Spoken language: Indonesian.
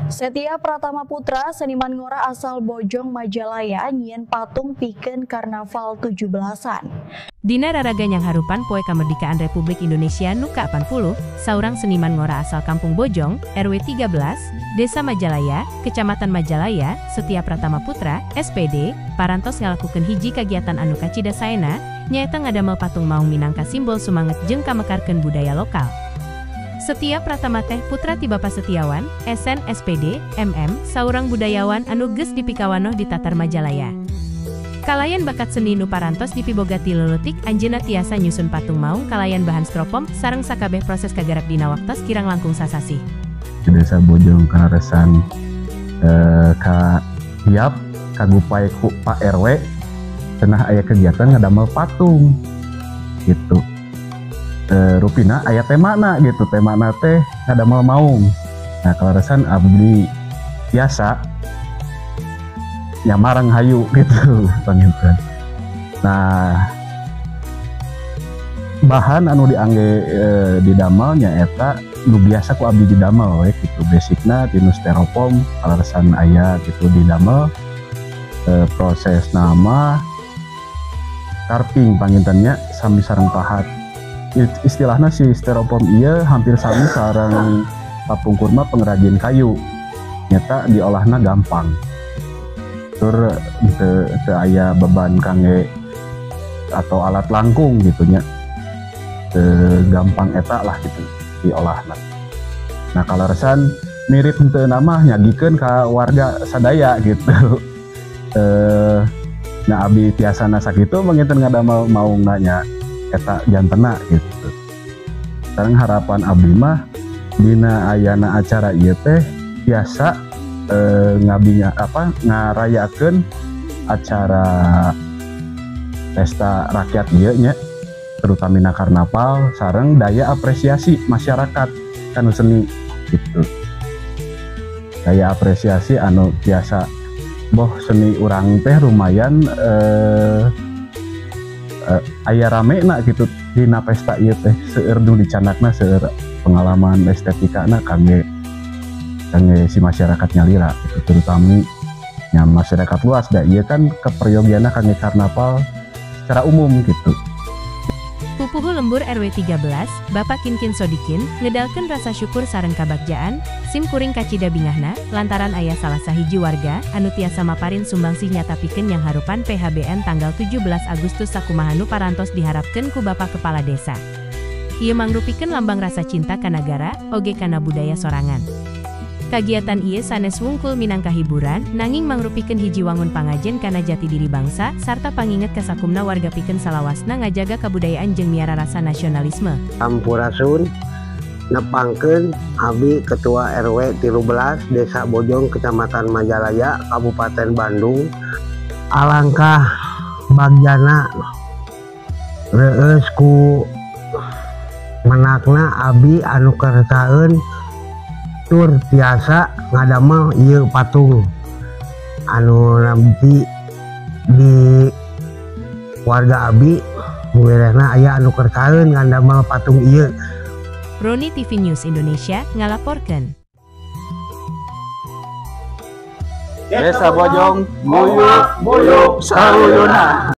Setia Pratama Putra, seniman ngora asal Bojong Majalaya, nyieun patung pikeun karnaval 17-an. Dina raraganyang harupan poe kamerdekaan Republik Indonesia nu ke-80, saurang seniman ngora asal Kampung Bojong, RW 13, Desa Majalaya, Kecamatan Majalaya, Setia Pratama Putra, SPD, parantos ngalakukeun hiji kagiatan anu kacida saena, nyaeta ngadamel patung maung minangka simbol sumanget jeung kamekarkeun budaya lokal. Setia Pratama teh putra ti Bapa Setiawan, SN SPD, MM, saurang budayawan anu geus dipikawanoh di Tatar Majalaya. Kalayan bakat seni nu parantos dipibogati leuletik, anjeunna tiasa nyusun patung maung kalayan bahan stropom sareng sakabeh proses kagarap dina waktos kirang langkung sasasi. Desa Bojong kanaresan ka hiap kagupay ku Pak RW cenah aya kegiatan ngadamel patung gitu. Rupina aya temana gitu, temana teh ngadamel maung. Nah kalaresan abdi biasa nyamarang hayu gitu panginten. Nah bahan anu diangge didamel nyaeta nu biasa ku abdi didamel we gitu, basicna tinu styrofoam kalaresan aya gitu didamel. Proses nama carving pangintennya sami sareng pahat. Istilahnya si styrofoam iya hampir sami sareng papung kurma pengrajin kayu, nyata diolahna gampang tur teu aya beban kangge atau alat langkung gitunya, gampang eta lah gitu diolahna. Nah kalaresan mirip henteu nama nyagikeun ka warga sadaya gitu. Nah abdi tiasana sakitu manginten ngadamel maungna nya eta jantena gitu. Sekarang harapan abdi mah dina ayana acara ieu teh biasa ngabinya ngarayakeun acara pesta rakyat ieu nya, terutamina karnaval sareng daya apresiasi masyarakat kanu seni gitu. Daya apresiasi anu biasa boh seni urang teh lumayan aya rame nak gitu dina pesta ieu teh seueur nu dicanakna seueur pengalaman estetikana kangge si masyarakat nyalira gitu, terutama nya masyarakat luas da ieu kan keperyogianna kangge karnaval secara umum gitu. Pupuhu lembur RW 13, Bapak Kinkin Sodikin, ngedalkeun rasa syukur sareng kabagjaan, sim kuring kacida bingahna, lantaran aya salah sahiji warga, anu tiasa maparin sumbangsih nyata pikeun yang harupan PHBN tanggal 17 Agustus sakumaha nu parantos diharapkeun ku Bapak Kepala Desa. Ieu mangrupikeun lambang rasa cinta ka nagara, oge kana budaya sorangan. Kagiatan ieu sanes wungkul minangka hiburan, nanging mangrupikeun hiji wangun pangajen kana jati diri bangsa, sarta panginget kasakumna warga pikeun salawasna ngajaga kabudayaan jeung miara rasa nasionalisme. Sampurasun nepangkeun abdi Ketua RW 13 Desa Bojong Kecamatan Majalaya Kabupaten Bandung. Alangkah bagjana reueus ku menakna abdi anu kertaeun tur tiasa ngadamel ieu patung anu nanti di warga abdi muirehna aya anu kertaeun ngadamel patung ieu. Roni TV News Indonesia ngalaporkeun. Desa Bojong guyub buyub saruyuna.